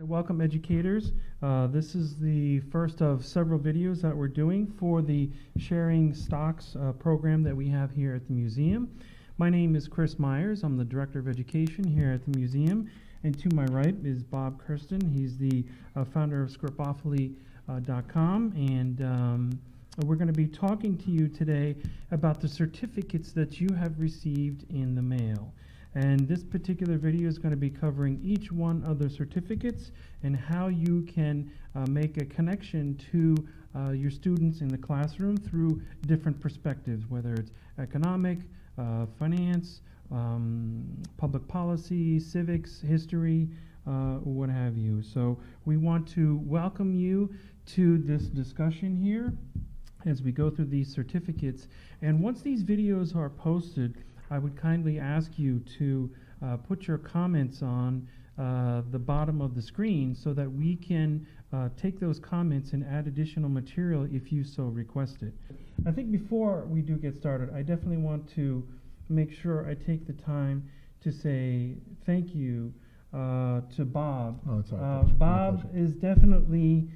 Welcome, educators. This is the first of several videos that we're doing for the Sharing Stocks program that we have here at the museum. My name is Chris Meyers. I'm the Director of Education here at the museum. And to my right is Bob Kerstein. He's the founder of Scripopoly.com. And we're going to be talking to you today about the certificates that you have received in the mail. And this particular video is going to be covering each one of the certificates and how you can make a connection to your students in the classroom through different perspectives, whether it's economic, finance, public policy, civics, history, what have you. So we want to welcome you to this discussion here as we go through these certificates. And once these videos are posted, I would kindly ask you to put your comments on the bottom of the screen so that we can take those comments and add additional material if you so request it. I think before we do get started, I definitely want to make sure I take the time to say thank you to Bob. Oh, it's all right. Bob is definitely,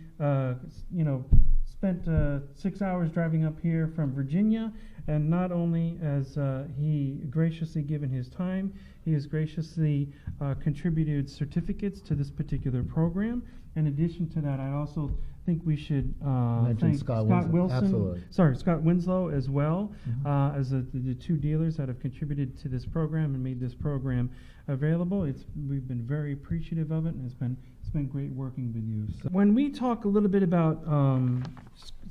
spent 6 hours driving up here from Virginia. And not only has he graciously given his time, he has graciously contributed certificates to this particular program. In addition to that, I also think we should thank Scott Winslow as well, as the two dealers that have contributed to this program and made this program available. We've been very appreciative of it, and it's been great working with you. So when we talk a little bit about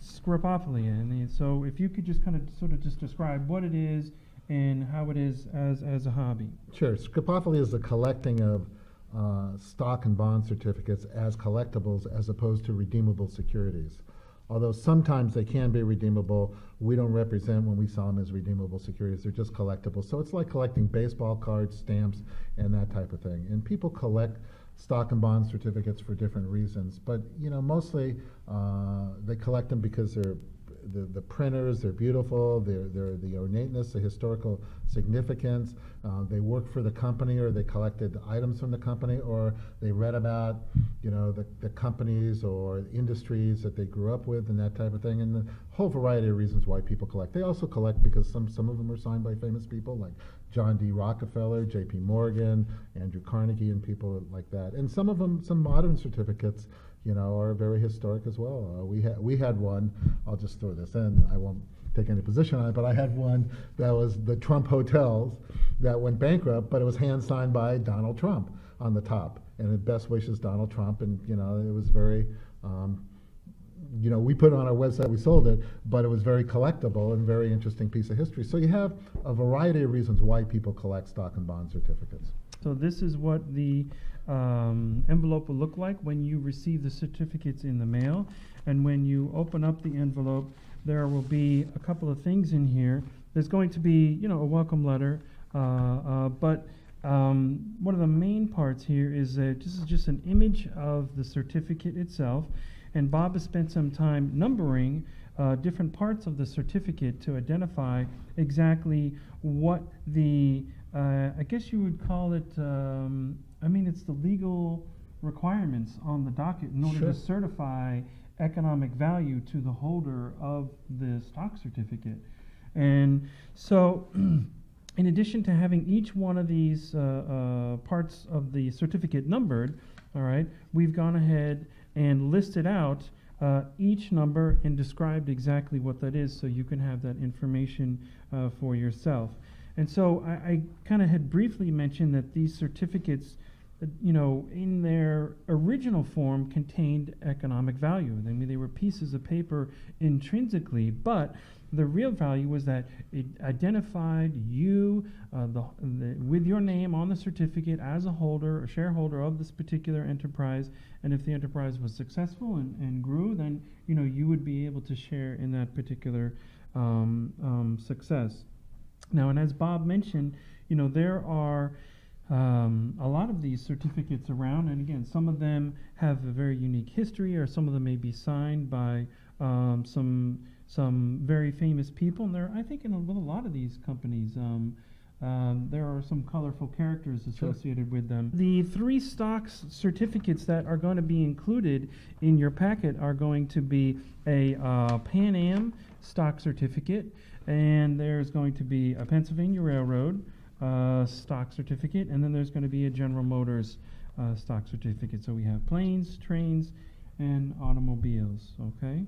Scripopoly, and so if you could just kind of sort of just describe what it is and how it is as a hobby. Sure. Scripopoly is the collecting of stock and bond certificates as collectibles as opposed to redeemable securities. Although sometimes they can be redeemable, we don't represent when we sell them as redeemable securities. They're just collectibles. So it's like collecting baseball cards, stamps, and that type of thing. And people collect stock and bond certificates for different reasons, but mostly they collect them because they're the printers, they're beautiful, they're the ornateness, the historical significance. They work for the company, or they collected items from the company, or they read about the companies or industries that they grew up with and that type of thing, and the whole variety of reasons why people collect. They also collect because some of them are signed by famous people like John D. Rockefeller, J.P. Morgan, Andrew Carnegie, and people like that. And some of them, some modern certificates, are very historic as well. We had one. I'll just throw this in. I won't take any position on it, but I had one that was the Trump hotels that went bankrupt, but it was hand signed by Donald Trump on the top, and it best wishes Donald Trump. And it was very. We put it on our website, we sold it, but it was very collectible and very interesting piece of history. So you have a variety of reasons why people collect stock and bond certificates. So this is what the envelope will look like when you receive the certificates in the mail. And when you open up the envelope, there will be a couple of things in here. There's going to be, a welcome letter, but one of the main parts here is that this is just an image of the certificate itself. And Bob has spent some time numbering different parts of the certificate to identify exactly what the, I guess you would call it, it's the legal requirements on the docket in order to certify economic value to the holder of the stock certificate. And so in addition to having each one of these parts of the certificate numbered, all right, we've gone ahead and listed out each number and described exactly what that is, so you can have that information for yourself. And so I kind of had briefly mentioned that these certificates, in their original form contained economic value. I mean, they were pieces of paper intrinsically, but the real value was that it identified you with your name on the certificate as a holder, a shareholder of this particular enterprise, and if the enterprise was successful and grew, then you would be able to share in that particular success. Now, and as Bob mentioned, there are a lot of these certificates around, and again, some of them have a very unique history, or some of them may be signed by some very famous people, and there, I think, in a lot of these companies, There are some colorful characters associated with them. The 3 stock certificates that are going to be included in your packet are going to be a Pan Am stock certificate, and there's going to be a Pennsylvania Railroad stock certificate, and then there's going to be a General Motors stock certificate. So we have planes, trains, and automobiles, okay?